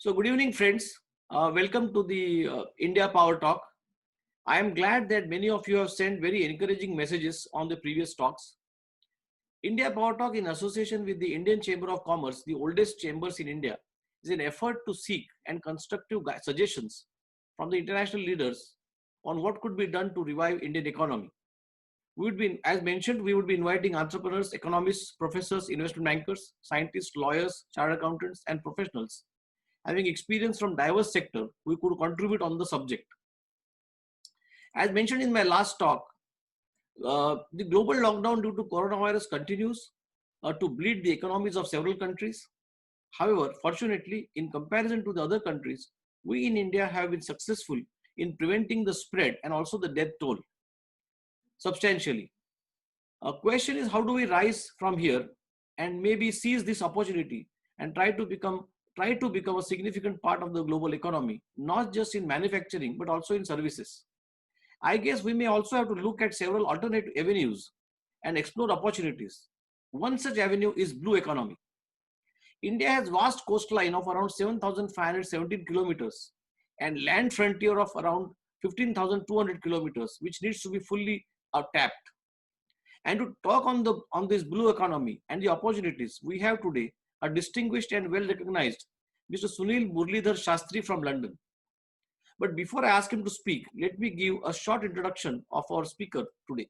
So good evening, friends. Welcome to the India Power Talk. I am glad that many of you have sent very encouraging messages on the previous talks. India Power Talk, in association with the Indian Chamber of Commerce, the oldest chambers in India, is an effort to seek and constructive suggestions from the international leaders on what could be done to revive Indian economy. We would be, as mentioned, we would be inviting entrepreneurs, economists, professors, investment bankers, scientists, lawyers, chartered accountants, and professionals having experience from diverse sector who could contribute on the subject. As mentioned in my last talk, the global lockdown due to coronavirus continues to bleed the economies of several countries. However, fortunately, in comparison to the other countries, we in India have been successful in preventing the spread and also the death toll substantially. A question is, how do we rise from here and maybe seize this opportunity and try to become a significant part of the global economy, not just in manufacturing, but also in services. I guess we may also have to look at several alternative avenues and explore opportunities. One such avenue is blue economy. India has vast coastline of around 7,517 kilometers and land frontier of around 15,200 kilometers, which needs to be fully tapped. And to talk on this blue economy and the opportunities, we have today a distinguished and well-recognized Mr. Sunil Muralidhar Shastri from London. But before I ask him to speak, let me give a short introduction of our speaker today.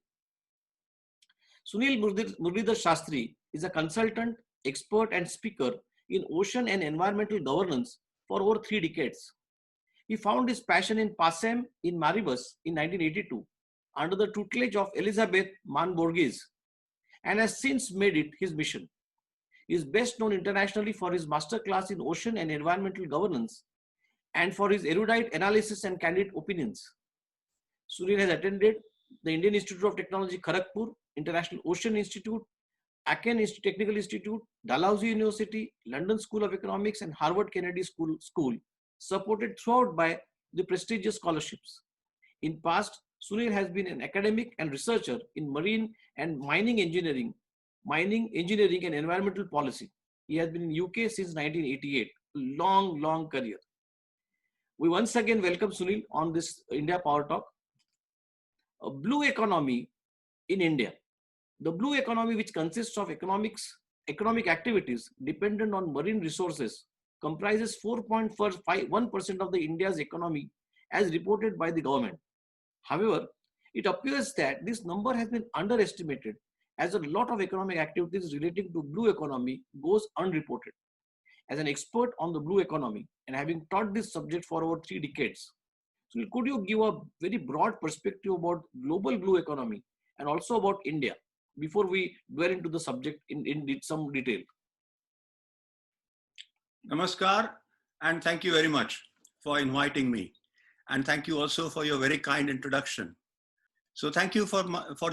Sunil Muralidhar Shastri is a consultant, expert and speaker in ocean and environmental governance for over 3 decades. He found his passion in PASEM in Maribus in 1982 under the tutelage of Elizabeth Mann Borges and has since made it his mission. He is best known internationally for his masterclass in ocean and environmental governance and for his erudite analysis and candid opinions. Sunil has attended the Indian Institute of Technology, Kharagpur, International Ocean Institute, Aken Technical Institute, Dalhousie University, London School of Economics, and Harvard Kennedy School, supported throughout by the prestigious scholarships. In past, Sunil has been an academic and researcher in marine and mining engineering and environmental policy. He has been in UK since 1988. Long career. We once again welcome Sunil on this India Power Talk. A blue economy in India. The blue economy, which consists of economic activities dependent on marine resources, comprises 4.1% of the India's economy as reported by the government. However, it appears that this number has been underestimated as a lot of economic activities relating to blue economy goes unreported. As an expert on the blue economy and having taught this subject for over 3 decades, so could you give a very broad perspective about global blue economy and also about India before we dwell into the subject in some detail? Namaskar, and thank you very much for inviting me. And thank you also for your very kind introduction. So thank you for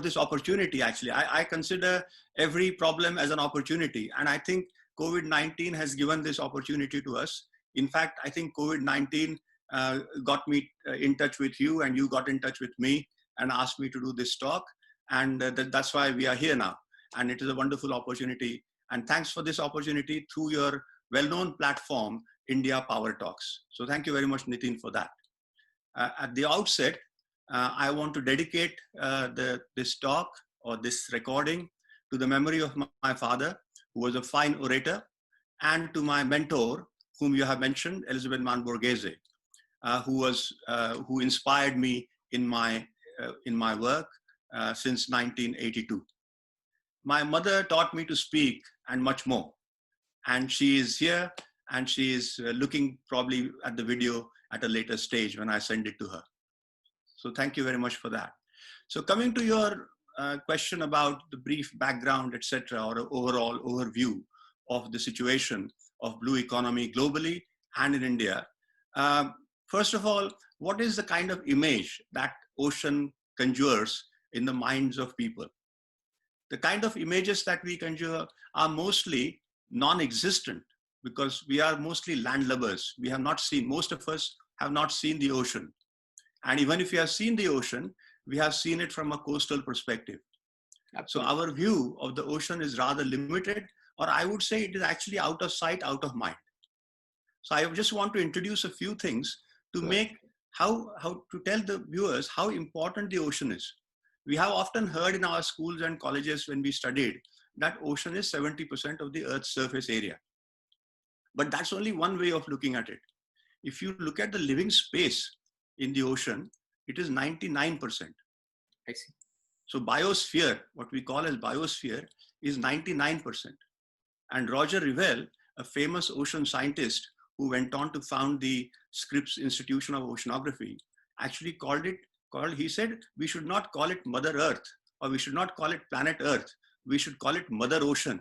this opportunity. Actually, I consider every problem as an opportunity. And I think COVID-19 has given this opportunity to us. In fact, I think COVID-19 got me in touch with you, and you got in touch with me and asked me to do this talk. And that's why we are here now. And it is a wonderful opportunity. And thanks for this opportunity through your well-known platform, India Power Talks. So thank you very much, Nitin, for that. At the outset, I want to dedicate this talk or this recording to the memory of my father, who was a fine orator, and to my mentor, whom you have mentioned, Elizabeth Mann Borghese, who inspired me in my work since 1982. My mother taught me to speak and much more. And she is here, and she is looking probably at the video at a later stage when I send it to her. So thank you very much for that. So coming to your question about the brief background, etc., or overall overview of the situation of blue economy globally and in India. First of all, what is the kind of image that ocean conjures in the minds of people? The kind of images that we conjure are mostly non-existent because we are mostly landlubbers. We have not seen, most of us have not seen the ocean. And even if we have seen the ocean, we have seen it from a coastal perspective. Absolutely. So our view of the ocean is rather limited, or I would say it is actually out of sight, out of mind. So I just want to introduce a few things to Sure. make how to tell the viewers how important the ocean is. We have often heard in our schools and colleges when we studied that ocean is 70% of the Earth's surface area. But that's only one way of looking at it. If you look at the living space in the ocean, it is 99%. I see. So biosphere, what we call as biosphere, is 99%. And Roger Revelle, a famous ocean scientist who went on to found the Scripps Institution of Oceanography, actually he said, we should not call it Mother Earth, or we should not call it planet Earth. We should call it Mother Ocean.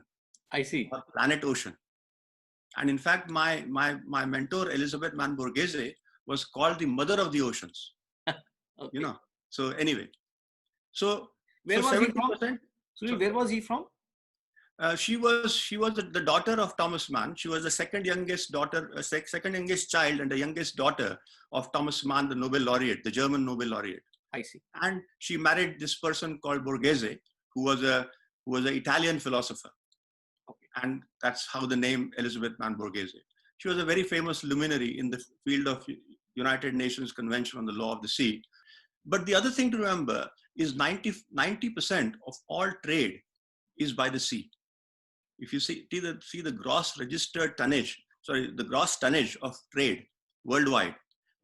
I see. Or planet Ocean. And in fact, my mentor, Elizabeth Mann Borghese, was called the Mother of the Oceans. Okay. You know. So anyway, so Where was 70%, he from? Sunil, where was he from? She was the daughter of Thomas Mann. She was the second youngest child and the youngest daughter of Thomas Mann, the Nobel laureate, the German Nobel laureate. I see. And she married this person called Borghese, who was an Italian philosopher. Okay. And that's how the name Elizabeth Mann Borghese. She was a very famous luminary in the field of United Nations Convention on the Law of the Sea. But the other thing to remember is 90% of all trade is by the sea. If you see the gross registered tonnage, the gross tonnage of trade worldwide,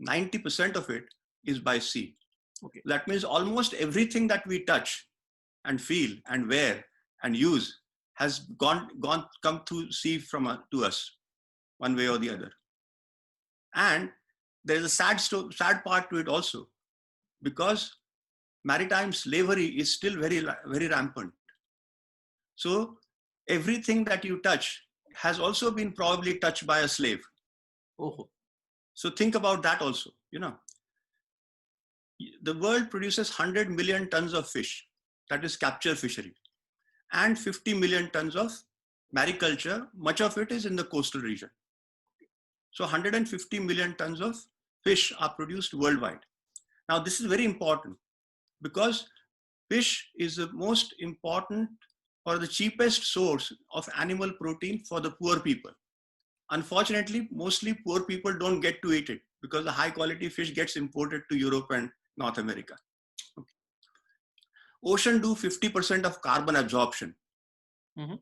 90% of it is by sea. Okay. That means almost everything that we touch and feel and wear and use has come through sea to us, one way or the other. And there is a sad part to it also, because maritime slavery is still very, very rampant. So everything that you touch has also been probably touched by a slave. Oh. So think about that also, The world produces 100 million tons of fish, that is capture fishery, and 50 million tons of mariculture. Much of it is in the coastal region. So 150 million tons of fish are produced worldwide. Now this is very important because fish is the most important or the cheapest source of animal protein for the poor people. Unfortunately, mostly poor people don't get to eat it because the high quality fish gets imported to Europe and North America. Okay. Ocean do 50% of carbon absorption. Mm-hmm.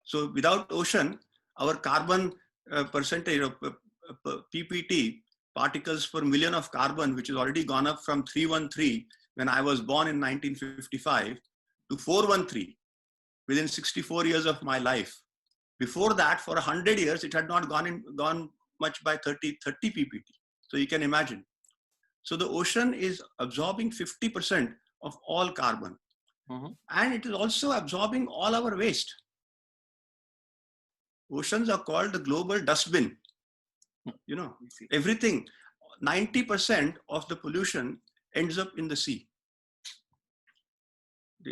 So without ocean, our carbon percentage of PPT, particles per million of carbon, which has already gone up from 313 when I was born in 1955 to 413 within 64 years of my life. Before that, for 100 years, it had not gone much by 30 PPT. So you can imagine. So the ocean is absorbing 50% of all carbon. Mm-hmm. And it is also absorbing all our waste. Oceans are called the global dustbin. Everything, 90% of the pollution ends up in the sea.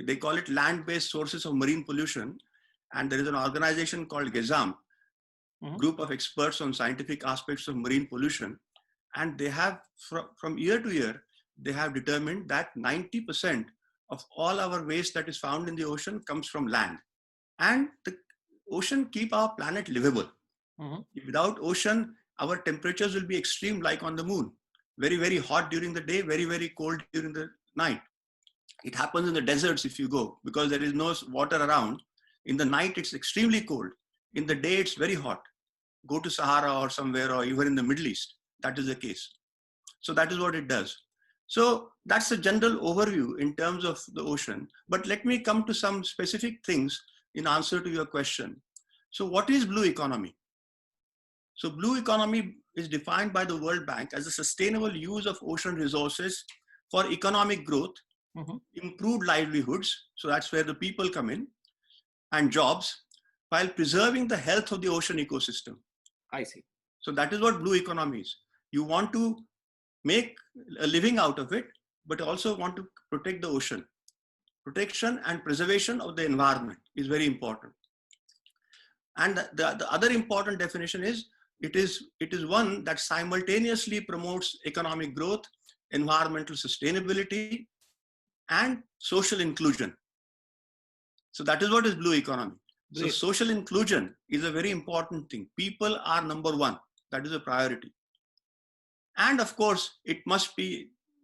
They call it land-based sources of marine pollution. And there is an organization called GESAM, mm-hmm. group of experts on scientific aspects of marine pollution. And they have, from year to year, they have determined that 90% of all our waste that is found in the ocean comes from land. And the ocean keep our planet livable. Mm-hmm. Without ocean, our temperatures will be extreme, like on the moon. Very, very hot during the day, very, very cold during the night. It happens in the deserts if you go, because there is no water around. In the night, it's extremely cold. In the day, it's very hot. Go to Sahara or somewhere, or even in the Middle East. That is the case. So that is what it does. So that's a general overview in terms of the ocean. But let me come to some specific things in answer to your question. So what is blue economy? So blue economy is defined by the World Bank as a sustainable use of ocean resources for economic growth, mm-hmm. improved livelihoods. So that's where the people come in, and jobs, while preserving the health of the ocean ecosystem. I see. So that is what blue economy is. You want to make a living out of it, but also want to protect the ocean. Protection and preservation of the environment is very important. And the other important definition is, it is one that simultaneously promotes economic growth, environmental sustainability, and social inclusion. So that is what is blue economy. So social inclusion is a very important thing. People are number one. That is a priority. And of course,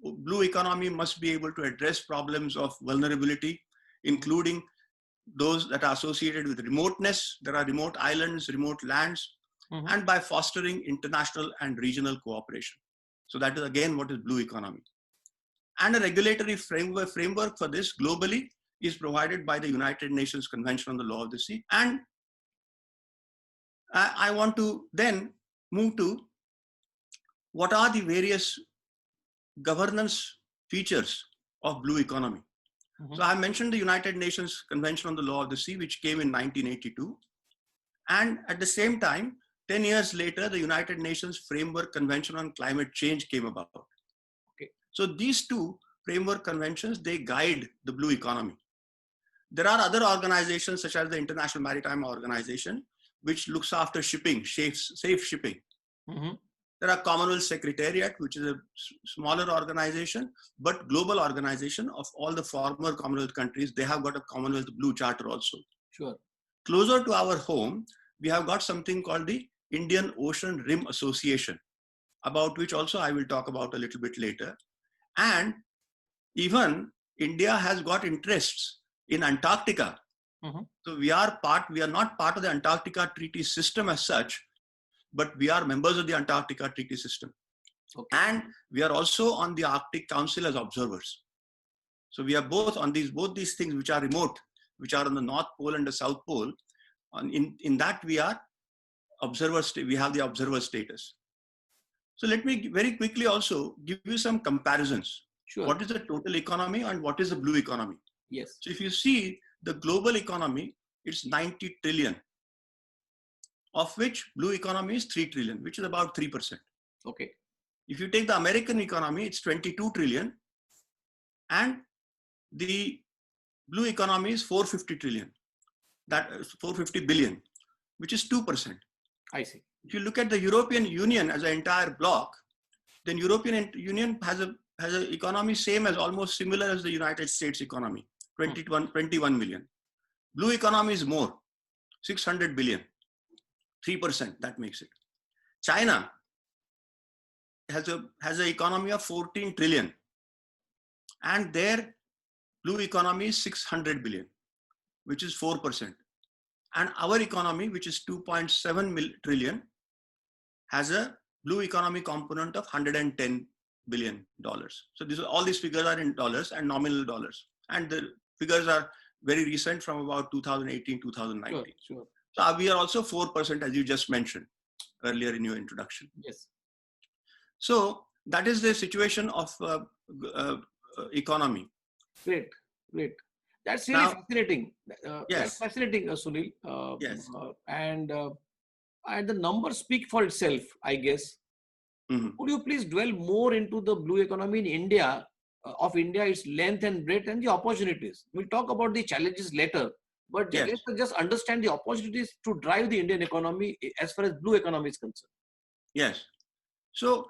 blue economy must be able to address problems of vulnerability, including those that are associated with remoteness. There are remote islands, remote lands, and by fostering international and regional cooperation. So that is again what is blue economy. And a regulatory framework for this globally is provided by the United Nations Convention on the Law of the Sea. And I want to then move to what are the various governance features of blue economy. So I mentioned the United Nations Convention on the Law of the Sea, which came in 1982. And at the same time, 10 years later, the United Nations Framework Convention on Climate Change came about. Okay. So these two framework conventions, they guide the blue economy. There are other organizations such as the International Maritime Organization, which looks after shipping, safe shipping. There are Commonwealth Secretariat, which is a smaller organization, but global organization of all the former Commonwealth countries. They have got a Commonwealth Blue Charter also. Sure. Closer to our home, we have got something called the Indian Ocean Rim Association, about which also I will talk about a little bit later. And even India has got interests in Antarctica. So we are not part of the Antarctica Treaty System as such, but we are members of the Antarctica Treaty System. Okay. And we are also on the Arctic Council as observers. So we are both on both these things which are remote, which are on the North Pole and the South Pole. In that we are observers, we have the observer status. So let me very quickly also give you some comparisons. Sure. What is the total economy and what is the blue economy? Yes. So if you see the global economy, it's 90 trillion, of which blue economy is 3 trillion, which is about 3%. Okay. If you take the American economy, it's 22 trillion, and the blue economy is 450 trillion, that is 450 billion, which is 2%. I see. If you look at the European Union as an entire bloc, then European Union has an economy same as almost similar as the United States economy, 21 million. Blue economy is more, 600 billion, 3%, that makes it. China has an economy of 14 trillion, and their blue economy is 600 billion, which is 4%. And our economy, which is 2.7 trillion, has a blue economy component of $110 billion. So all these figures are in dollars and nominal dollars. And the figures are very recent, from about 2018, 2019. Sure. So we are also 4%, as you just mentioned earlier in your introduction. Yes. So that is the situation of economy. Great. That's really fascinating. Yes. That's fascinating, Sunil. Yes. And the numbers speak for itself, I guess. Could you please dwell more into the blue economy in India, its length and breadth and the opportunities? We'll talk about the challenges later, but Yes. let's just understand the opportunities to drive the Indian economy as far as blue economy is concerned. Yes. So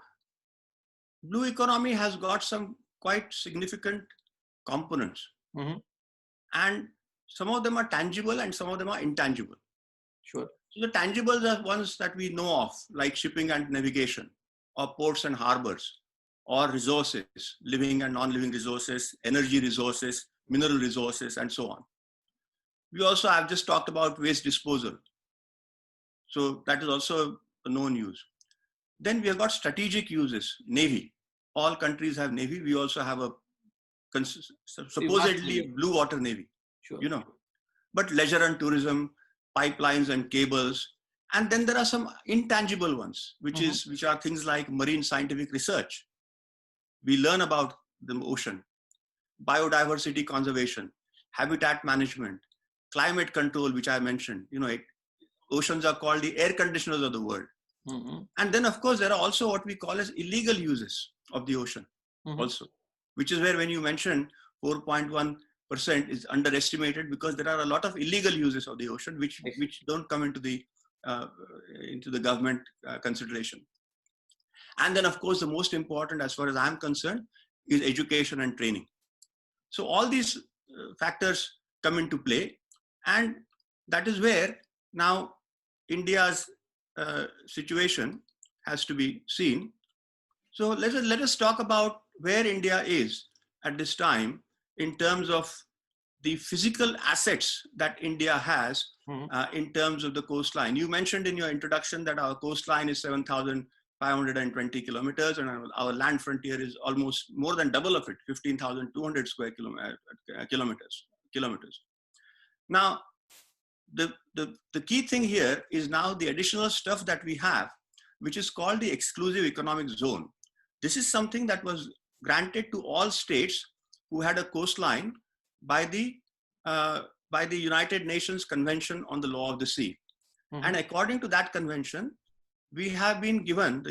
blue economy has got some quite significant components. And some of them are tangible and some of them are intangible. Sure. So the tangibles are ones that we know of, like shipping and navigation, or ports and harbors, or resources, living and non-living resources, energy resources, mineral resources, and so on. We also have just talked about waste disposal. So that is also a known use. Then we have got strategic uses, Navy. All countries have Navy. We also have a supposedly blue water Navy. Sure. But leisure and tourism, pipelines and cables. And then there are some intangible ones, which are things like marine scientific research. We learn about the ocean, biodiversity conservation, habitat management, climate control, which I mentioned. Oceans are called the air conditioners of the world. And then, of course, there are also what we call as illegal uses of the ocean also, which is where, when you mentioned 4.1% is underestimated, because there are a lot of illegal uses of the ocean which don't come into the government consideration. And then, of course, the most important, as far as I'm concerned, is education and training. So all these factors come into play, and that is where now India's situation has to be seen. So let us talk about where India is at this time in terms of the physical assets that India has in terms of the coastline. You mentioned in your introduction that our coastline is 7,520 kilometers and our land frontier is almost more than double of it, 15,200 square kilometers. Now, the key thing here is now the additional stuff that we have, which is called the exclusive economic zone. This is something that was granted to all states who had a coastline by the United Nations Convention on the Law of the Sea. And according to that convention, we have been given,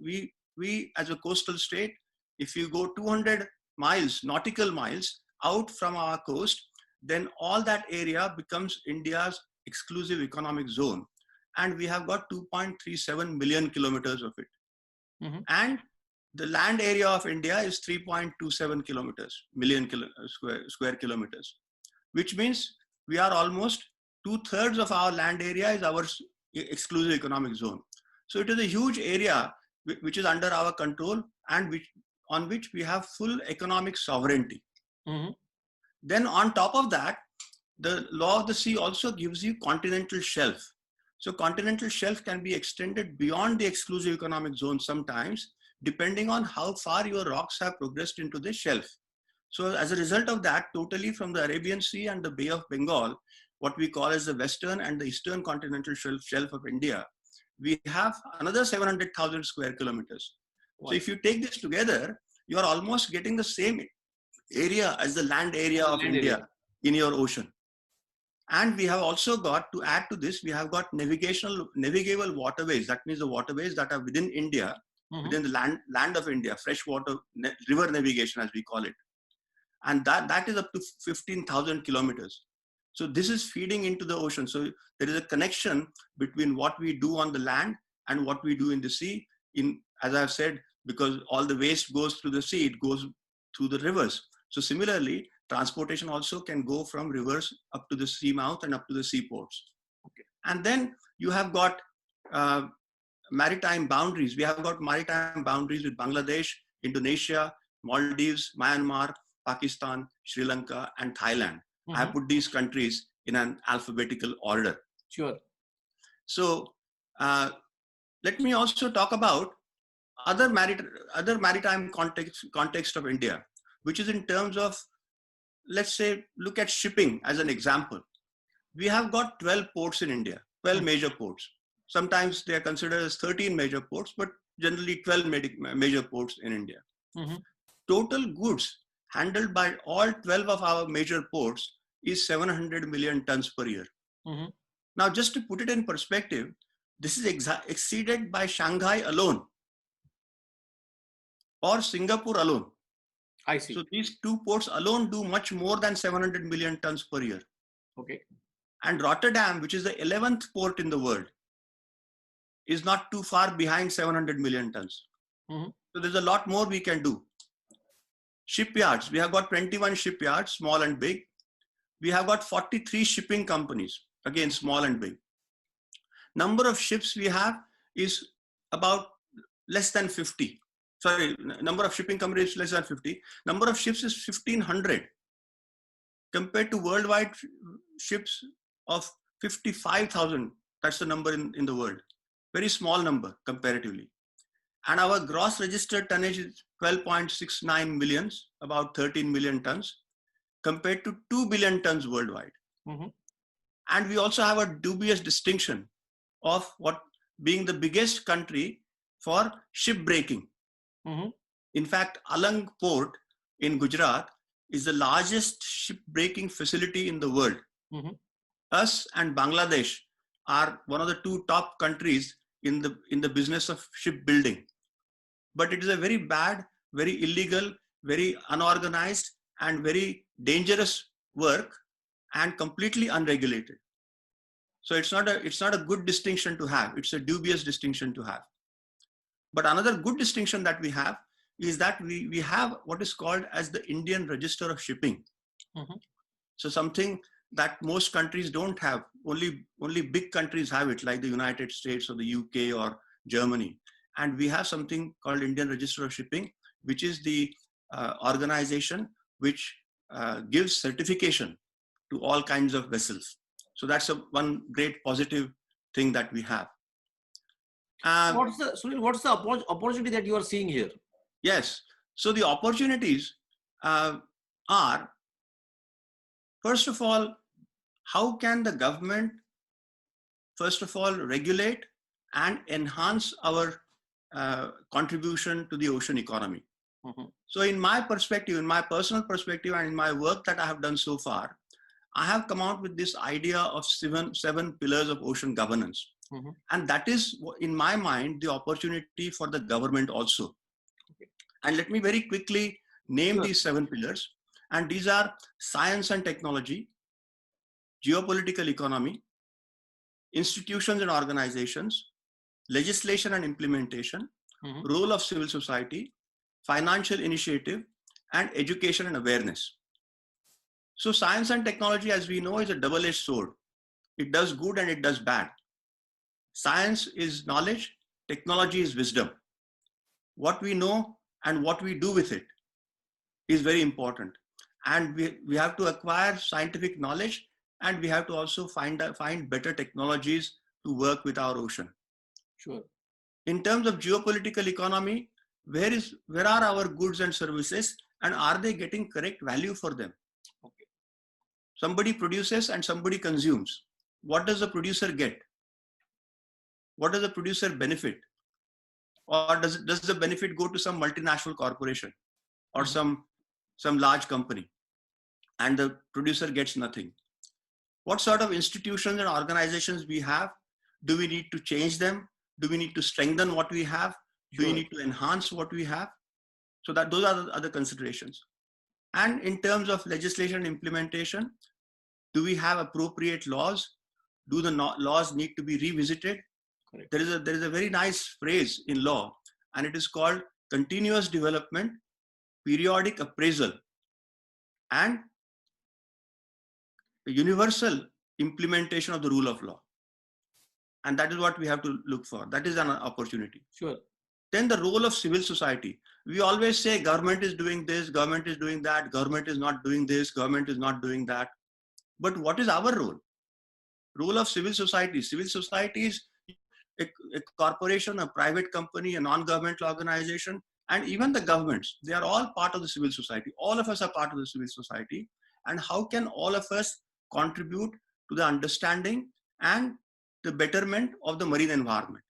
we as a coastal state, if you go 200 miles, nautical miles out from our coast, then all that area becomes India's exclusive economic zone. And we have got 2.37 million kilometers of it. And the land area of India is 3.27 square kilometers, which means we are almost 2/3 of our land area is our exclusive economic zone. So it is a huge area which is under our control and on which we have full economic sovereignty. Then on top of that, the law of the sea also gives you continental shelf. So continental shelf can be extended beyond the exclusive economic zone sometimes, depending on how far your rocks have progressed into the shelf. So as a result of that, totally from the Arabian Sea and the Bay of Bengal, what we call as the western and the eastern continental shelf of India, we have another 700,000 square kilometers. Wow. So if you take this together, you are almost getting the same area as the land area of India in your ocean. And we have also got, to add to this, we have got navigable waterways. That means the waterways that are within India, within the land of India, freshwater river navigation as we call it. And that is up to 15,000 kilometers. So this is feeding into the ocean. So there is a connection between what we do on the land and what we do in the sea. As I've said, because all the waste goes through the sea, it goes through the rivers. So similarly, transportation also can go from rivers up to the sea mouth and up to the seaports. Okay. And then you have got maritime boundaries. We have got maritime boundaries with Bangladesh, Indonesia, Maldives, Myanmar, Pakistan, Sri Lanka, and Thailand. I have put these countries in an alphabetical order. Sure. So let me also talk about other maritime context of India, which is in terms of, let's say, look at shipping as an example. We have got 12 ports in India, 12 major ports. Sometimes they are considered as 13 major ports, but generally 12 major ports in India. Total goods handled by all 12 of our major ports is 700 million tons per year. Now, just to put it in perspective, this is exceeded by Shanghai alone or Singapore alone. I see. So these two ports alone do much more than 700 million tons per year. Okay. And Rotterdam, which is the 11th port in the world, is not too far behind 700 million tons. So there's a lot more we can do. Shipyards, we have got 21 shipyards, small and big. We have got 43 shipping companies, again, small and big. Number of ships we have is about less than 50. Sorry, number of shipping companies is less than 50. Number of ships is 1,500 compared to worldwide ships of 55,000. That's the number in the world. Very small number comparatively. And our gross registered tonnage is 12.69 millions, about 13 million tons, compared to 2 billion tons worldwide. And we also have a dubious distinction of what being the biggest country for ship breaking. In fact, Alang Port in Gujarat is the largest ship breaking facility in the world. Us and Bangladesh are one of the two top countries in the business of shipbuilding. But it is a very bad, very illegal, very unorganized, and very dangerous work, and completely unregulated. So it's not a good distinction to have. It's a dubious distinction to have. But another good distinction that we have is that we have what is called as the Indian Register of Shipping. So something that most countries don't have. Only big countries have it, like the United States or the UK or Germany. And we have something called Indian Register of Shipping, which is the organization which gives certification to all kinds of vessels. So that's one great positive thing that we have. What's the opportunity that you are seeing here? Yes. So the opportunities are, first of all, how can the government, first of all, regulate and enhance our contribution to the ocean economy? Mm-hmm. So in my perspective, in my personal perspective, and in my work that I have done so far, I have come out with this idea of seven pillars of ocean governance. Mm-hmm. And that is, in my mind, the opportunity for the government also. Okay. And let me very quickly name Sure. these 7 pillars. And these are science and technology, geopolitical economy, institutions and organizations, legislation and implementation, Mm-hmm. role of civil society, financial initiative, and education and awareness. So science and technology, as we know, is a double-edged sword. It does good and it does bad. Science is knowledge, technology is wisdom. What we know and what we do with it is very important. And we have to acquire scientific knowledge, and we have to also find better technologies to work with our ocean. Sure. In terms of geopolitical economy, where are our goods and services, and are they getting correct value for them? Okay. Somebody produces and somebody consumes. What does the producer get? What does the producer benefit? Or does the benefit go to some multinational corporation or Mm-hmm. some large company, and the producer gets nothing? What sort of institutions and organizations we have? Do we need to change them? Do we need to strengthen what we have? Do we Sure. need to enhance what we have? So that those are the other considerations. And in terms of legislation and implementation, do we have appropriate laws? Do the laws need to be revisited? Correct. There is a very nice phrase in law, and it is called continuous development, periodic appraisal, and universal implementation of the rule of law. And that is what we have to look for. That is an opportunity. Sure. Then the role of civil society. We always say government is doing this, government is doing that, government is not doing this, government is not doing that. But what is our role? Role of civil society. Civil society is a corporation, a private company, a non-governmental organization, and even the governments. They are all part of the civil society. All of us are part of the civil society. And how can all of us contribute to the understanding and the betterment of the marine environment?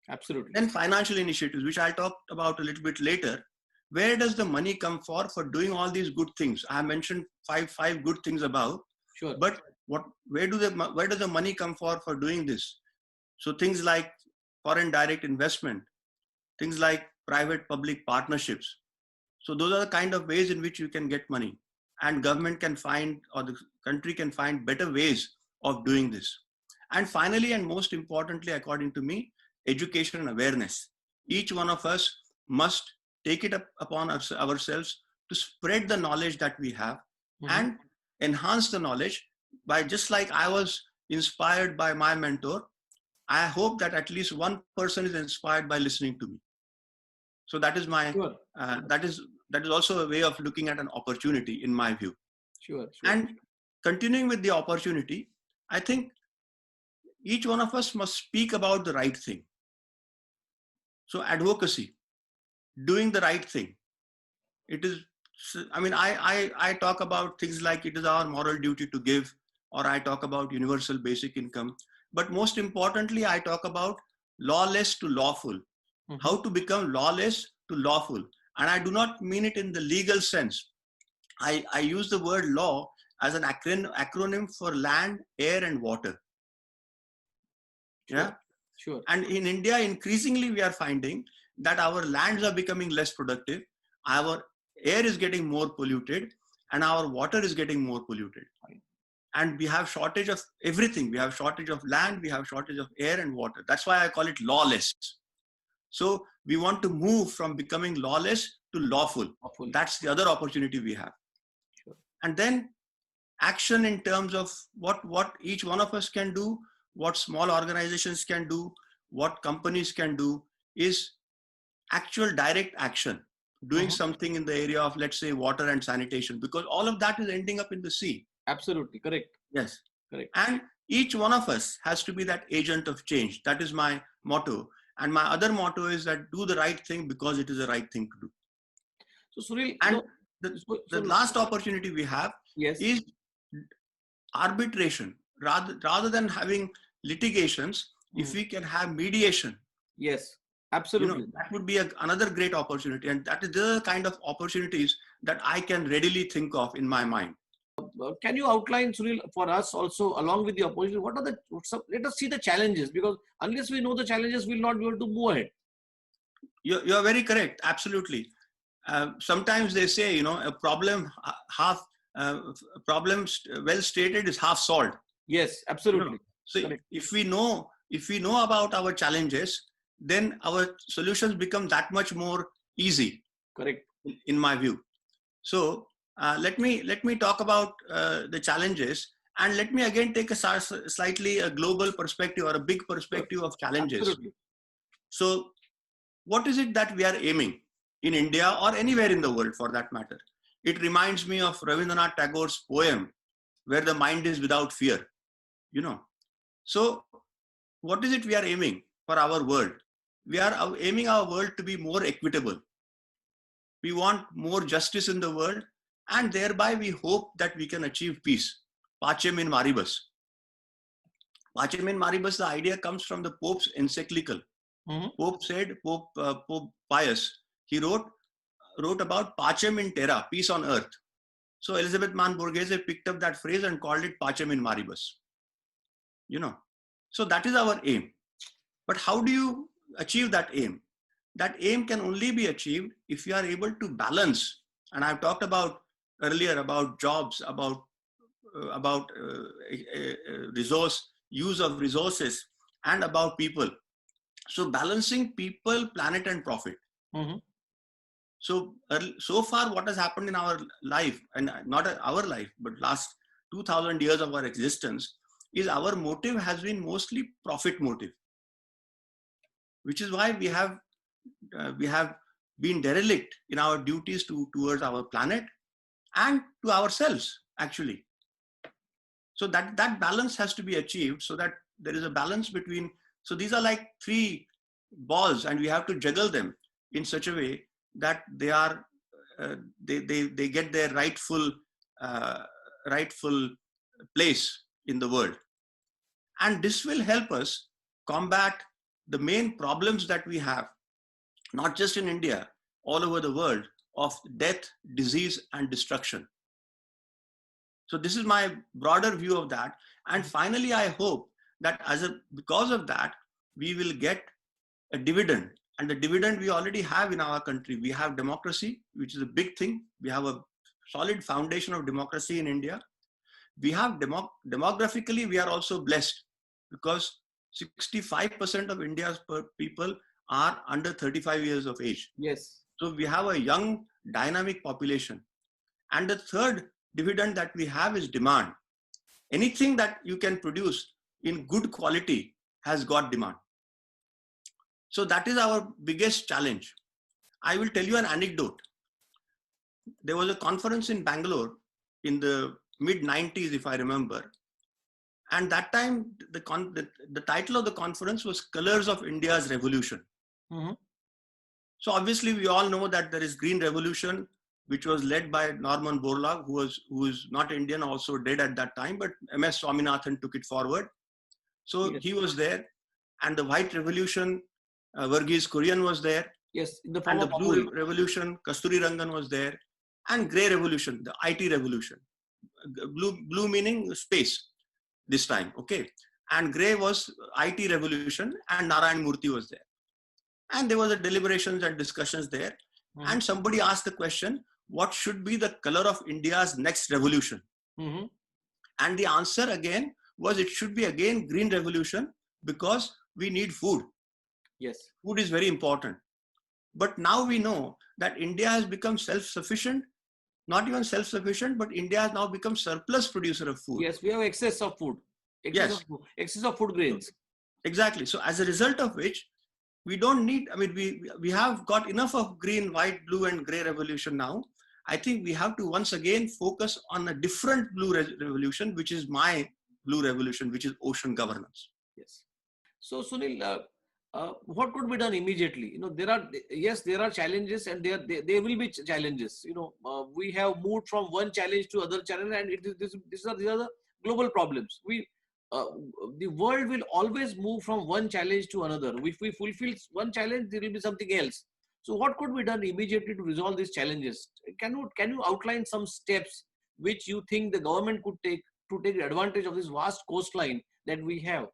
Absolutely. Then financial initiatives, which I'll talk about a little bit later. Where does the money come for doing all these good things? I mentioned five good things above. Sure. But where does the money come for doing this? So things like foreign direct investment, things like private-public partnerships. So those are the kind of ways in which you can get money, and government can find, or the country can find, better ways of doing this. And finally, and most importantly, according to me, education and awareness. Each one of us must take it upon ourselves to spread the knowledge that we have, mm-hmm. and enhance the knowledge by, just like I was inspired by my mentor, I hope that at least one person is inspired by listening to me. So that is my, sure. That is also a way of looking at an opportunity, in my view. Sure. And continuing with the opportunity, I think each one of us must speak about the right thing. So advocacy, doing the right thing. It is, I mean, I talk about things like it is our moral duty to give, or I talk about universal basic income. But most importantly, I talk about lawless to lawful. Mm-hmm. How to become lawless to lawful. And I do not mean it in the legal sense. I use the word law as an acronym for land, air, and water. Sure. Yeah. Sure. And in India, increasingly, we are finding that our lands are becoming less productive. Our air is getting more polluted, and our water is getting more polluted. Right. And we have shortage of everything. We have shortage of land, we have shortage of air and water. That's why I call it lawless. So we want to move from becoming lawless to lawful. That's the other opportunity we have. Sure. And then action in terms of what each one of us can do, what small organizations can do, what companies can do is actual direct action, doing something in the area of, let's say, water and sanitation, because all of that is ending up in the sea. Absolutely correct. Yes. Correct. And each one of us has to be that agent of change. That is my motto. And my other motto is that do the right thing because it is the right thing to do. So Sunil, And the last opportunity we have is arbitration. Rather than having litigations, if we can have mediation. Yes, absolutely. That would be another great opportunity. And that is the kind of opportunities that I can readily think of in my mind. Can you outline, Sunil, for us also, along with the opposition, what are let us see the challenges, because unless we know the challenges, we'll not be able to move ahead. You're very correct. Absolutely. Sometimes they say, a problem well stated is half solved. Yes, absolutely. So correct. if we know about our challenges, then our solutions become that much more easy. Correct. In my view. So let me talk about the challenges, and let me again take a slightly a global perspective or a big perspective of challenges. Absolutely. So what is it that we are aiming in India or anywhere in the world for that matter? It reminds me of Rabindranath Tagore's poem, where the mind is without fear. So what is it we are aiming for our world? We are aiming our world to be more equitable. We want more justice in the world, and thereby we hope that we can achieve peace. Pacem in Maribus. Pacem in Maribus, the idea comes from the Pope's encyclical. Pope Pius, he wrote about Pacem in Terra, peace on earth. So Elizabeth Mann Borghese picked up that phrase and called it Pacem in Maribus. So that is our aim. But how do you achieve that aim? That aim can only be achieved if you are able to balance. And I've talked about earlier about jobs, about use of resources, and about people. So balancing people, planet, and profit. So far, what has happened in our life, and not our life, but last 2000 years of our existence, is our motive has been mostly profit motive, which is why we have been derelict in our duties towards our planet and to ourselves, actually. So that balance has to be achieved, so that there is a balance between. So these are like three balls, and we have to juggle them in such a way that they are they get their rightful place in the world. And this will help us combat the main problems that we have, not just in India, all over the world, of death, disease, and destruction. So this is my broader view of that. And finally, I hope that because of that, we will get a dividend. And the dividend we already have in our country. We have democracy, which is a big thing. We have a solid foundation of democracy in India. We have demographically, we are also blessed, because 65% of India's people are under 35 years of age. Yes. So we have a young, dynamic population. And the third dividend that we have is demand. Anything that you can produce in good quality has got demand. So that is our biggest challenge. I will tell you an anecdote. There was a conference in Bangalore in the mid-90s, if I remember. And that time, the title of the conference was Colors of India's Revolution. So obviously, we all know that there is Green Revolution, which was led by Norman Borlaug, who is not Indian, also dead at that time, but MS Swaminathan took it forward. So yes, he was there. And the White Revolution, Verghese Kurian was there. Yes, in the form of Blue Revolution, Kasturi Rangan was there. And Grey Revolution, the IT Revolution. Blue meaning space this time, okay. And Grey was IT Revolution, and Narayan Murthy was there. And there was a deliberations and discussions there. And somebody asked the question, what should be the color of India's next revolution? And the answer again was, it should be again Green Revolution, because we need food. Yes. Food is very important. But now we know that India has become self-sufficient, not even self-sufficient, but India has now become surplus producer of food. Yes, we have excess of food. Excess of food grains. Exactly. So as a result of which, we don't need, I mean, we have got enough of green, white, blue, and gray revolution now. I think we have to once again focus on a different blue revolution, which is my blue revolution, which is ocean governance. Yes. So Sunil, what could be done immediately? There are challenges, and there will be challenges. We have moved from one challenge to other challenge, and these are the global problems. Uh, the world will always move from one challenge to another. If we fulfill one challenge, there will be something else. So what could be done immediately to resolve these challenges? Can you outline some steps which you think the government could take to take advantage of this vast coastline that we have?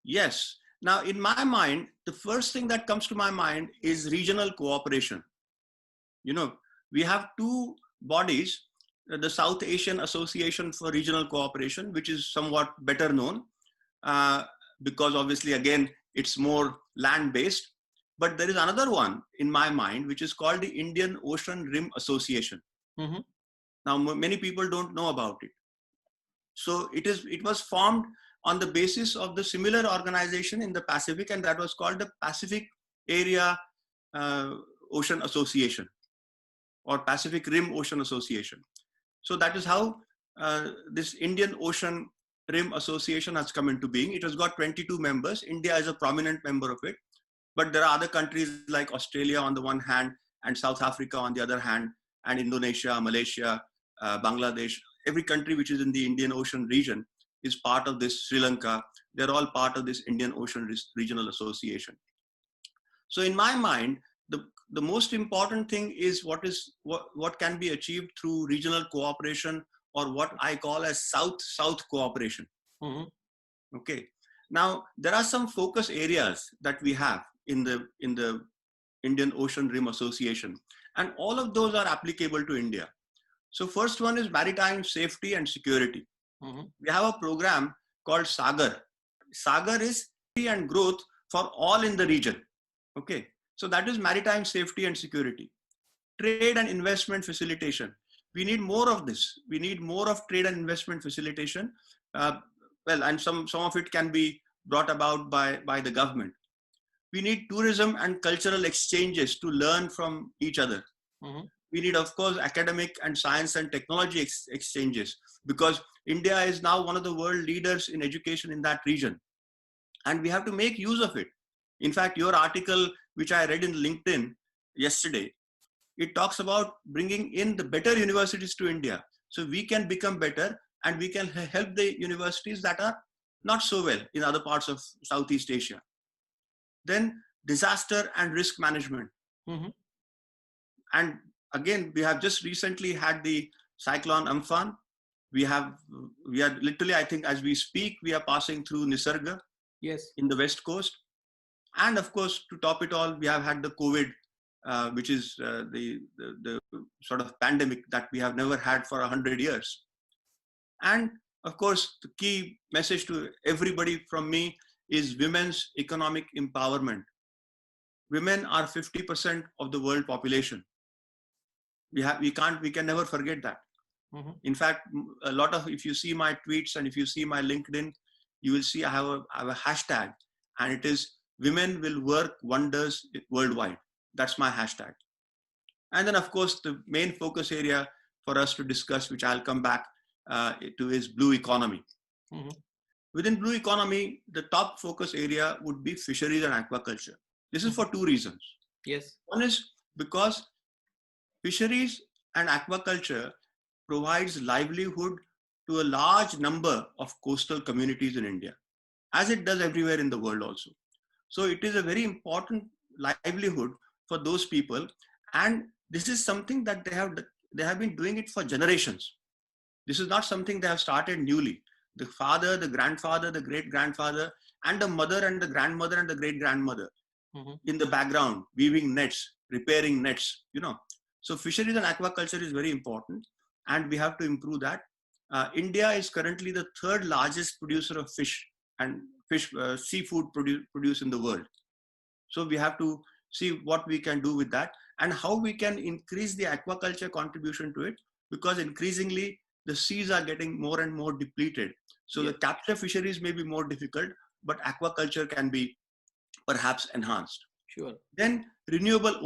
Yes. Now, in my mind, the first thing that comes to my mind is regional cooperation. You know, we have two bodies, the South Asian Association for Regional Cooperation, which is somewhat better known because obviously, again, it's more land-based. But there is another one in my mind, which is called the Indian Ocean Rim Association. Mm-hmm. Now, many people don't know about it. So it was formed on the basis of the similar organization in the Pacific, and that was called the Pacific Area Ocean Association or Pacific Rim Ocean Association. So that is how this Indian Ocean Rim Association has come into being. It has got 22 members. India is a prominent member of it, but there are other countries like Australia on the one hand and South Africa on the other hand, and Indonesia, Malaysia, Bangladesh. Every country which is in the Indian Ocean region is part of this. Sri Lanka, they're all part of this Indian Ocean Regional Association. So in my mind, the most important thing is what can be achieved through regional cooperation, or what I call as South-South cooperation. Mm-hmm. Okay. Now there are some focus areas that we have in the Indian Ocean Rim Association, and all of those are applicable to India. So first one is maritime safety and security. Mm-hmm. We have a program called Sagar. Sagar is safety and growth for all in the region. Okay. So that is maritime safety and security. Trade and investment facilitation. We need more of this. We need more of trade and investment facilitation. And some of it can be brought about by the government. We need tourism and cultural exchanges to learn from each other. Mm-hmm. We need, of course, academic and science and technology exchanges, because India is now one of the world leaders in education in that region. And we have to make use of it. In fact, your article, which I read in LinkedIn yesterday, it talks about bringing in the better universities to India, so we can become better and we can help the universities that are not so well in other parts of Southeast Asia. Then disaster and risk management. Mm-hmm. And again, we have just recently had the cyclone Amphan. We are literally, I think as we speak, we are passing through Nisarga. Yes. In the West Coast. And of course, to top it all, we have had the COVID, which is the sort of pandemic that we have never had for 100 years. And of course, the key message to everybody from me is women's economic empowerment. Women are 50% of the world population. We can never forget that. Mm-hmm. In fact, a lot of, if you see my tweets and if you see my LinkedIn, you will see I have a hashtag, and it is women will work wonders worldwide. That's my hashtag. And then of course, the main focus area for us to discuss, which I'll come back to, is blue economy. Mm-hmm. Within blue economy, the top focus area would be fisheries and aquaculture. This is for two reasons. Yes. One is because fisheries and aquaculture provides livelihood to a large number of coastal communities in India, as it does everywhere in the world also. So it is a very important livelihood for those people. And this is something that they have been doing it for generations. This is not something they have started newly. The father, the grandfather, the great-grandfather, and the mother and the grandmother and the great-grandmother Mm-hmm. in the background, weaving nets, repairing nets, So fisheries and aquaculture is very important, and we have to improve that. India is currently the third largest producer of fish and seafood produce in the world. So we have to see what we can do with that and how we can increase the aquaculture contribution to it, because increasingly the seas are getting more and more depleted. So the capture fisheries may be more difficult, but aquaculture can be perhaps enhanced. Sure. Then renewable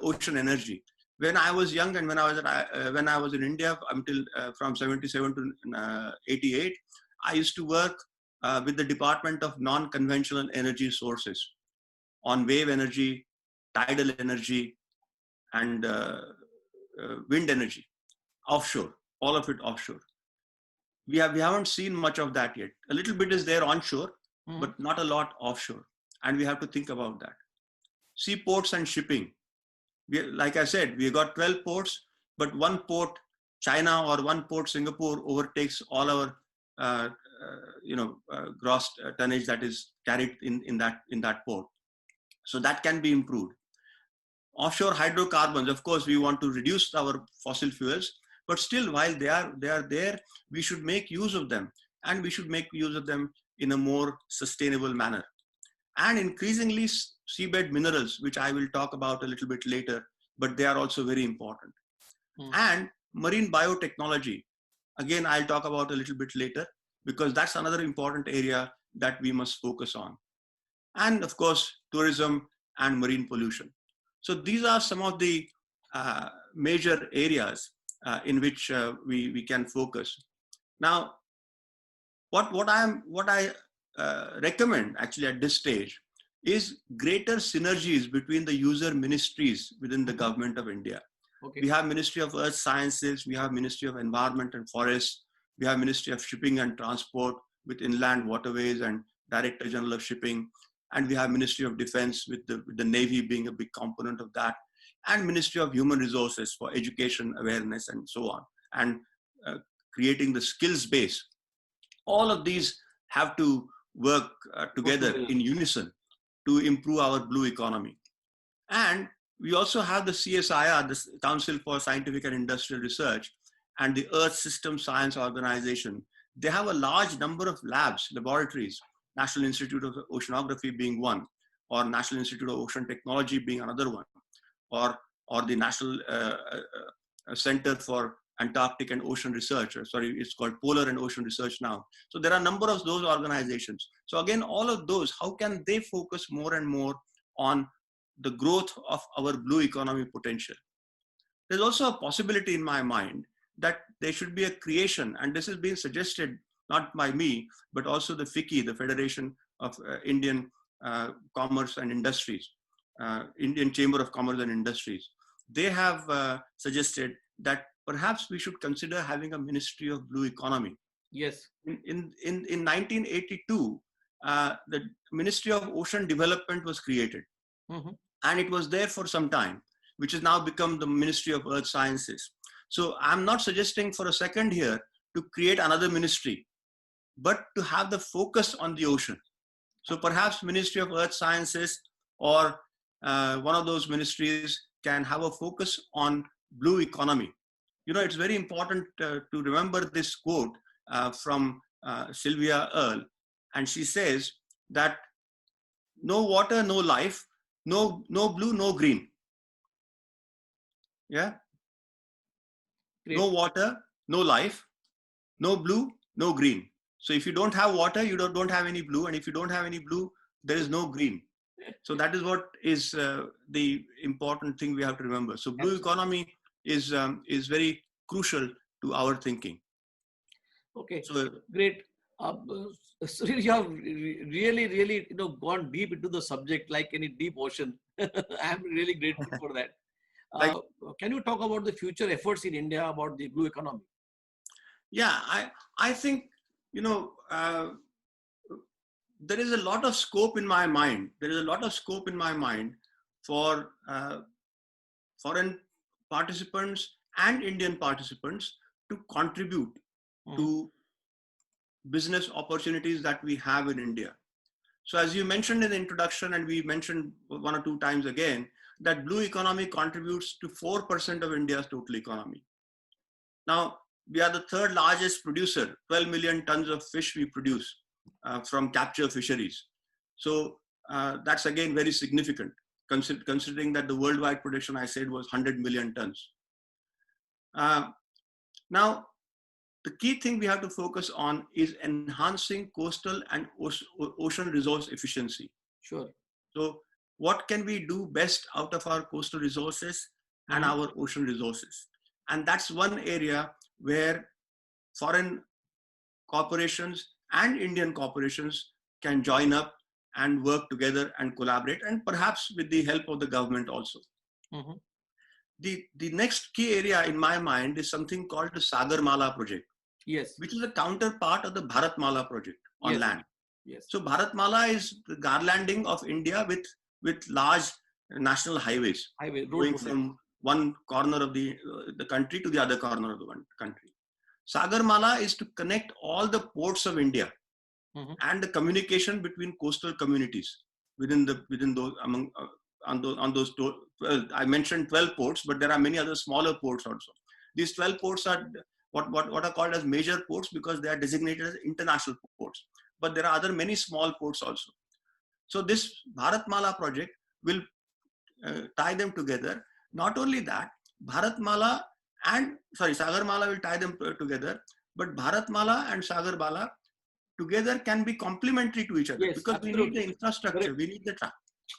ocean energy. When I was young and when I was in India until from 77 to 88, I used to work with the Department of Non-Conventional Energy Sources on wave energy, tidal energy, and wind energy, offshore, all of it offshore. We haven't seen much of that yet. A little bit is there onshore, but not a lot offshore. And we have to think about that. Seaports and shipping. Like I said, we got 12 ports, but one port, China, or one port, Singapore, overtakes all our gross tonnage that is carried in that port. So that can be improved. Offshore hydrocarbons, of course, we want to reduce our fossil fuels, but still, while they are there, we should make use of them, and we should make use of them in a more sustainable manner. And increasingly, seabed minerals, which I will talk about a little bit later, but they are also very important. And marine biotechnology, again, I'll talk about a little bit later, because that's another important area that we must focus on. And of course, tourism and marine pollution. So these are some of the major areas in which we can focus. Now, what I recommend actually at this stage is greater synergies between the user ministries within the government of India. Okay. We have Ministry of Earth Sciences, we have Ministry of Environment and Forests, we have Ministry of Shipping and Transport with Inland Waterways and Director General of Shipping, and we have Ministry of Defense with the Navy being a big component of that, and Ministry of Human Resources for education, awareness, and so on, and creating the skills base. All of these have to work together in unison to improve our blue economy. And we also have the CSIR, the Council for Scientific and Industrial Research, and the Earth System Science Organization. They have a large number of labs, laboratories, National Institute of Oceanography being one, or National Institute of Ocean Technology being another one, or the National Center for Antarctic and Ocean Research, it's called Polar and Ocean Research now. So there are a number of those organizations. So again, all of those, how can they focus more and more on the growth of our blue economy potential? There's also a possibility in my mind that there should be a creation, and this is being suggested not by me, but also the FICCI, the Federation of Indian Commerce and Industries, Indian Chamber of Commerce and Industries. They have suggested that perhaps we should consider having a Ministry of Blue Economy. Yes. In 1982, the Ministry of Ocean Development was created. And it was there for some time, which has now become the Ministry of Earth Sciences. So I'm not suggesting for a second here to create another ministry, but to have the focus on the ocean. So perhaps Ministry of Earth Sciences or one of those ministries can have a focus on blue economy. You know, it's very important to remember this quote from Sylvia Earle. And she says that no water, no life, no blue, no green. Yeah. Great. No water, no life, no blue, no green. So if you don't have water, you don't have any blue. And if you don't have any blue, there is no green. So that is what is the important thing we have to remember. So blue economy is very crucial to our thinking. Okay, so great. So you have really gone deep into the subject like any deep ocean. I'm really grateful for that. Can you talk about the future efforts in India about the blue economy? Yeah, I think, there is a lot of scope in my mind. There is a lot of scope in my mind for foreign participants and Indian participants to contribute to business opportunities that we have in India. So as you mentioned in the introduction, and we mentioned one or two times again, that blue economy contributes to 4% of India's total economy. Now, we are the third largest producer, 12 million tons of fish we produce from capture fisheries. So that's again very significant, considering that the worldwide production I said was 100 million tons. Now, the key thing we have to focus on is enhancing coastal and ocean resource efficiency. Sure. So what can we do best out of our coastal resources and our ocean resources? And that's one area where foreign corporations and Indian corporations can join up and work together and collaborate, and perhaps with the help of the government also. The next key area in my mind is something called the Sagarmala project. Yes. Which is a counterpart of the Bharatmala project on land. Yes. So Bharatmala is the garlanding of India with large national highways going from one corner of the country to the other corner of the one country. Sagarmala is to connect all the ports of India and the communication between coastal communities within those on those. Well, I mentioned 12 ports, but there are many other smaller ports also. These 12 ports are what are called as major ports because they are designated as international ports. But there are other many small ports also. So this Bharatmala project will tie them together. Not only that, Sagarmala will tie them together, but Bharatmala and Sagarmala together can be complementary to each other, because absolutely. We need the infrastructure,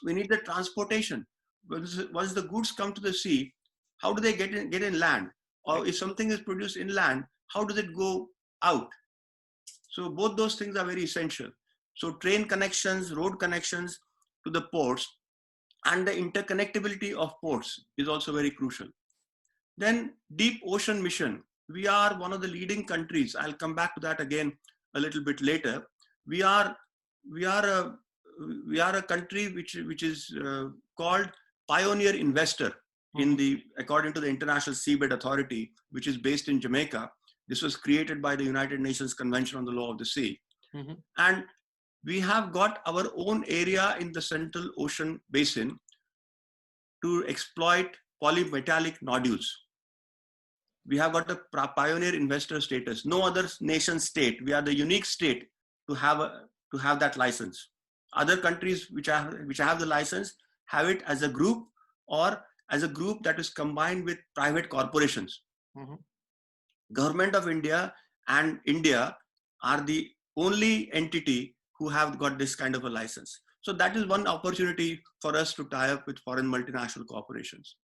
we need the transportation. Once the goods come to the sea, how do they get in land? Or if something is produced inland, how does it go out? So both those things are very essential. So train connections, road connections to the ports, and the interconnectivity of ports is also very crucial. Then deep ocean mission. We are one of the leading countries. I'll come back to that again a little bit later. We are a country which is called pioneer investor according to the International Seabed Authority, which is based in Jamaica. This was created by the United Nations Convention on the Law of the Sea. And we have got our own area in the Central Ocean Basin to exploit polymetallic nodules. We have got a pioneer investor status. No other nation state. We are the unique state to have that license. Other countries which have the license have it as a group or as a group that is combined with private corporations. Government of India and India are the only entity who have got this kind of a license. So that is one opportunity for us to tie up with foreign multinational corporations.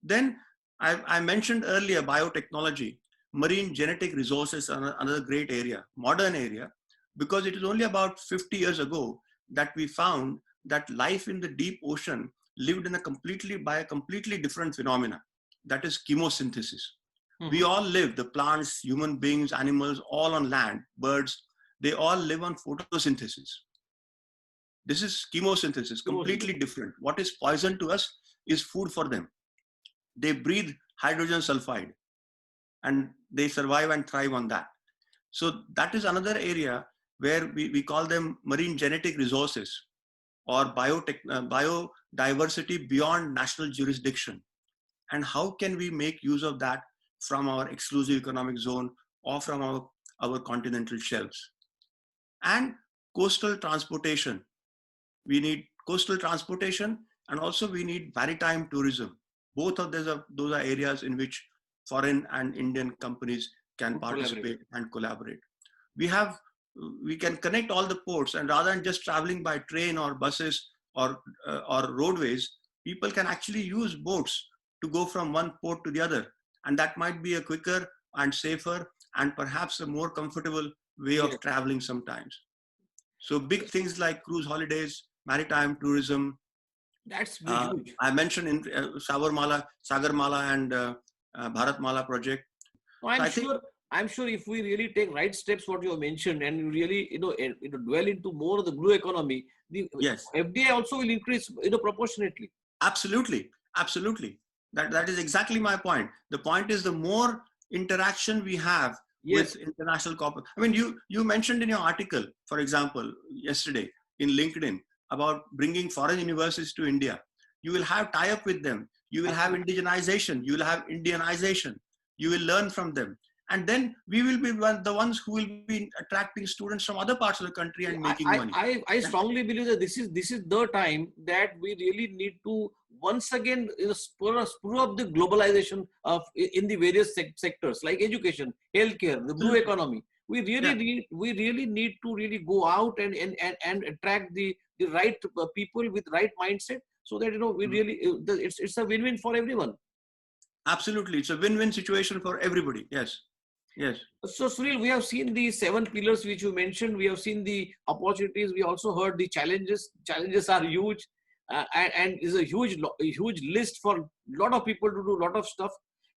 Then I mentioned earlier biotechnology, marine genetic resources are another great area, modern area, because it is only about 50 years ago that we found that life in the deep ocean lived by a completely different phenomena, that is chemosynthesis. We all live, the plants, human beings, animals, all on land, birds, they all live on photosynthesis. This is chemosynthesis, completely different. What is poison to us is food for them. They breathe hydrogen sulfide and they survive and thrive on that. So that is another area where we call them marine genetic resources or biodiversity beyond national jurisdiction. And how can we make use of that from our exclusive economic zone or from our continental shelves? And coastal transportation. We need coastal transportation, and also we need maritime tourism. Both of those are areas in which foreign and Indian companies can participate and collaborate. We can connect all the ports, and rather than just traveling by train or buses or roadways, people can actually use boats to go from one port to the other. And that might be a quicker and safer and perhaps a more comfortable way of traveling sometimes. So big things like cruise holidays, maritime tourism. That's huge. I mentioned in Sagarmala and Bharatmala project. No, I'm sure if we really take right steps, what you have mentioned, and really dwell into more of the blue economy, the FDI also will increase proportionately. Absolutely. That is exactly my point. The point is the more interaction we have with international corporate. I mean, you mentioned in your article, for example, yesterday in LinkedIn about bringing foreign universities to India. You will have tie-up with them. You will have indigenization. You will have Indianization. You will learn from them. And then we will be the ones who will be attracting students from other parts of the country and making money. I strongly believe that this is the time that we really need to once again spur up the globalization of in the various sectors like education, healthcare, the blue Absolutely. economy. We Yeah, really need to really go out and attract the right people with right mindset, so that we mm, really it's a win-win for everyone. absolutely. It's a win-win situation for everybody. Yes, yes. So, Sunil, we have seen the 7 pillars which you mentioned. We have seen the opportunities. We also heard the challenges. Challenges are huge, and is a huge list for a lot of people to do a lot of stuff.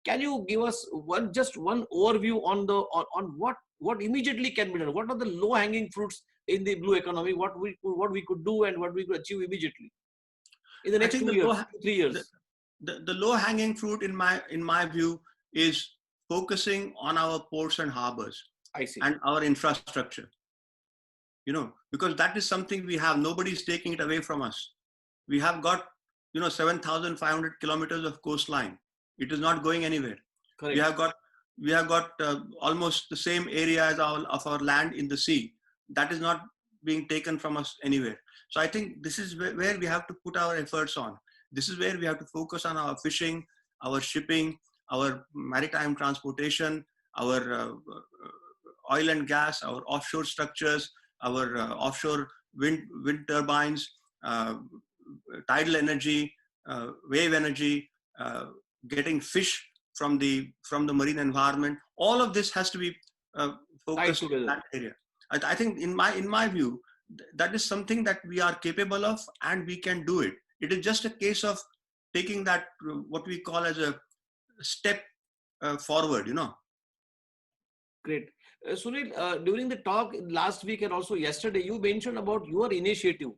Can you give us just one overview on on what immediately can be done? What are the low hanging fruits in the blue economy? What we could do and what we could achieve immediately in the I next think 2 years, 3 years? the low-hanging fruit in my view is focusing on our ports and harbors I see. and our infrastructure. Because that is something we have. Nobody's taking it away from us. We have got 7,500 kilometers of coastline. It is not going anywhere. We Correct. have got almost the same area as our land in the sea. That is not being taken from us anywhere. So I think this is where we have to put our efforts on. This is where we have to focus on our fishing, our shipping, our maritime transportation, our oil and gas, our offshore structures, our offshore wind turbines, uh, tidal energy, wave energy, getting fish from the marine environment. All of this has to be Tied focused in together. that area. I think in my view, that is something that we are capable of and we can do it. It is just a case of taking that what we call as a step forward. Great. Sunil, during the talk last week and also yesterday, you mentioned about your initiative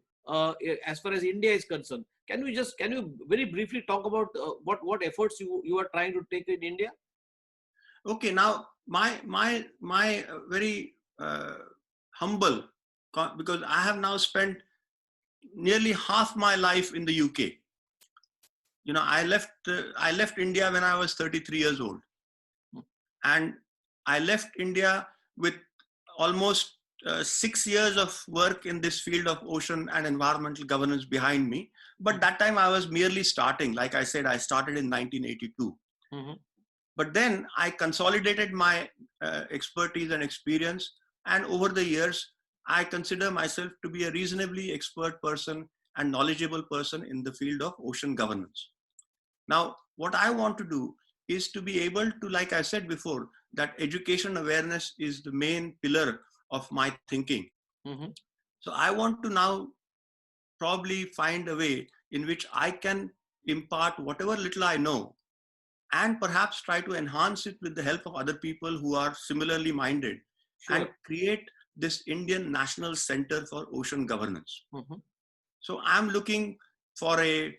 as far as India is concerned. Can you very briefly talk about what efforts you are trying to take in India? Okay, now my very humble, because I have now spent nearly half my life in the UK. I left India when I was 33 years old, and I left India with almost 6 years of work in this field of ocean and environmental governance behind me. But that time I was merely starting. Like I said, I started in 1982. Mm-hmm. But then I consolidated my expertise and experience. And over the years, I consider myself to be a reasonably expert person and knowledgeable person in the field of ocean governance. Now, what I want to do is to be able to, like I said before, that education awareness is the main pillar of my thinking. Mm-hmm. So I want to now probably find a way in which I can impart whatever little I know and perhaps try to enhance it with the help of other people who are similarly minded and Sure. create this Indian National Center for Ocean Governance. Mm-hmm. So I'm looking for a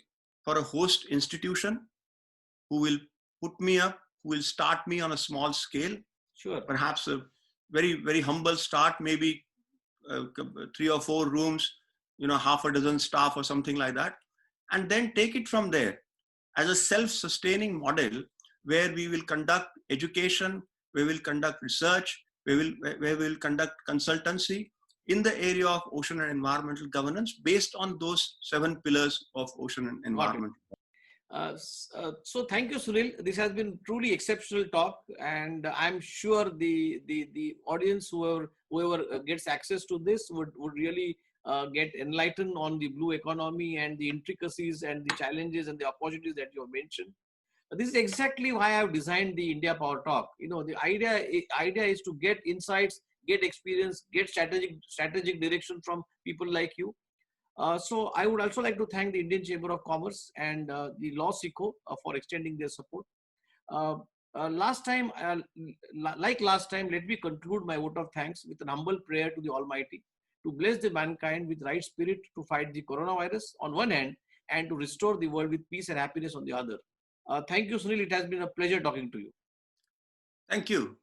host institution who will put me up, who will start me on a small scale, Sure. perhaps a very, very humble start, maybe 3 or 4 rooms, half a dozen staff or something like that, and then take it from there as a self-sustaining model where we will conduct education, we will conduct research, we will conduct consultancy in the area of ocean and environmental governance based on those 7 pillars of ocean and Got it. environment. So thank you, Sunil. This has been truly exceptional talk, and I'm sure the audience, whoever gets access to this, would really get enlightened on the blue economy and the intricacies and the challenges and the opportunities that you have mentioned. This is exactly why I've designed the India Power Talk. The idea is to get insights, get experience, get strategic direction from people like you. So I would also like to thank the Indian Chamber of Commerce and the Law SICO for extending their support. Last time, let me conclude my vote of thanks with an humble prayer to the Almighty to bless the mankind with right spirit to fight the coronavirus on one hand and to restore the world with peace and happiness on the other. Thank you, Sunil. It has been a pleasure talking to you. Thank you.